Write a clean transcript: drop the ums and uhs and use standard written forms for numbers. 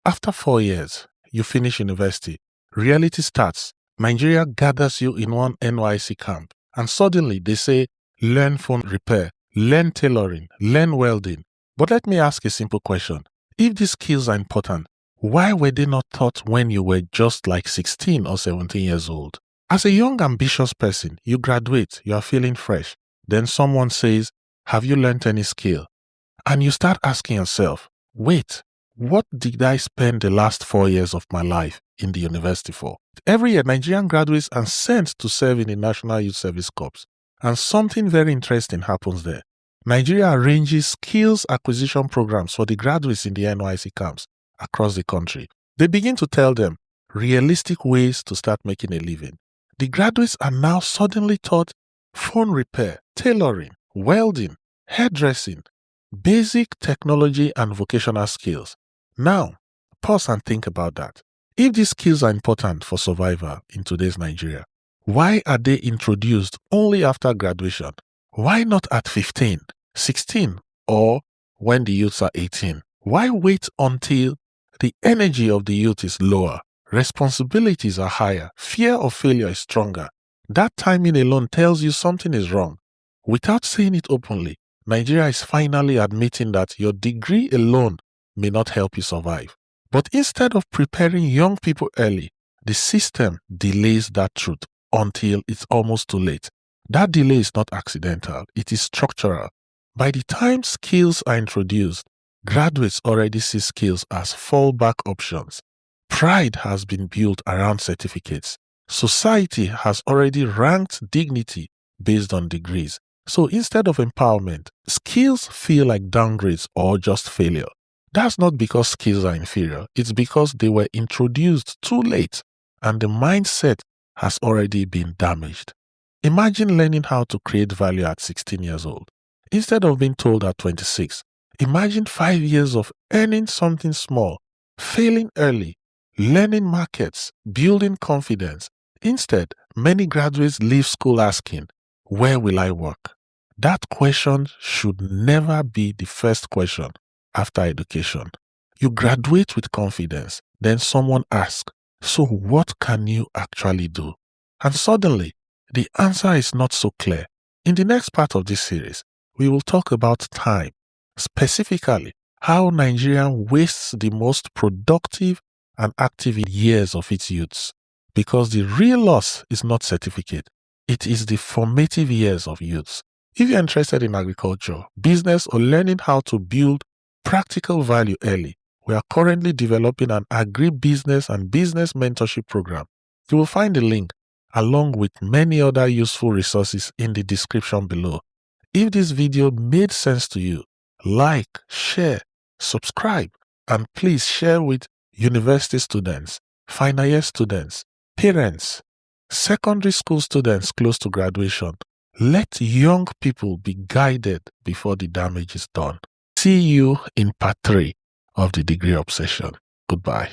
After 4 years, you finish university. Reality starts. Nigeria gathers you in one NYSC camp, and suddenly they say, learn phone repair, learn tailoring, learn welding. But let me ask a simple question. If these skills are important, why were they not taught when you were just like 16 or 17 years old? As a young, ambitious person, you graduate, you are feeling fresh. Then someone says, have you learned any skill? And you start asking yourself, wait, what did I spend the last 4 years of my life in the university for? Every year, Nigerian graduates are sent to serve in the National Youth Service Corps. And something very interesting happens there. Nigeria arranges skills acquisition programs for the graduates in the NYSC camps across the country. They begin to tell them realistic ways to start making a living. The graduates are now suddenly taught phone repair, tailoring, welding, hairdressing, basic technology and vocational skills. Now, pause and think about that. If these skills are important for survival in today's Nigeria, why are they introduced only after graduation? Why not at 15, 16, or when the youths are 18? Why wait until the energy of the youth is lower, responsibilities are higher, fear of failure is stronger? That timing alone tells you something is wrong. Without saying it openly, Nigeria is finally admitting that your degree alone may not help you survive. But instead of preparing young people early, the system delays that truth until it's almost too late. That delay is not accidental, it is structural. By the time skills are introduced, graduates already see skills as fallback options. Pride has been built around certificates. Society has already ranked dignity based on degrees. So instead of empowerment, skills feel like downgrades or just failure. That's not because skills are inferior. It's because they were introduced too late and the mindset has already been damaged. Imagine learning how to create value at 16 years old. Instead of being told at 26, imagine 5 years of earning something small, failing early, learning markets, building confidence. Instead, many graduates leave school asking, where will I work? That question should never be the first question after education. You graduate with confidence, then someone asks, so what can you actually do? And suddenly, the answer is not so clear. In the next part of this series, we will talk about time, specifically how Nigeria wastes the most productive and active years of its youths. Because the real loss is not certificate, it is the formative years of youths. If you're interested in agriculture, business, or learning how to build practical value early, we are currently developing an agri-business and business mentorship program. You will find the link along with many other useful resources in the description below. If this video made sense to you, like, share, subscribe, and please share with university students, final year students, parents, secondary school students close to graduation. Let young people be guided before the damage is done. See you in part 3 of the degree obsession. Goodbye.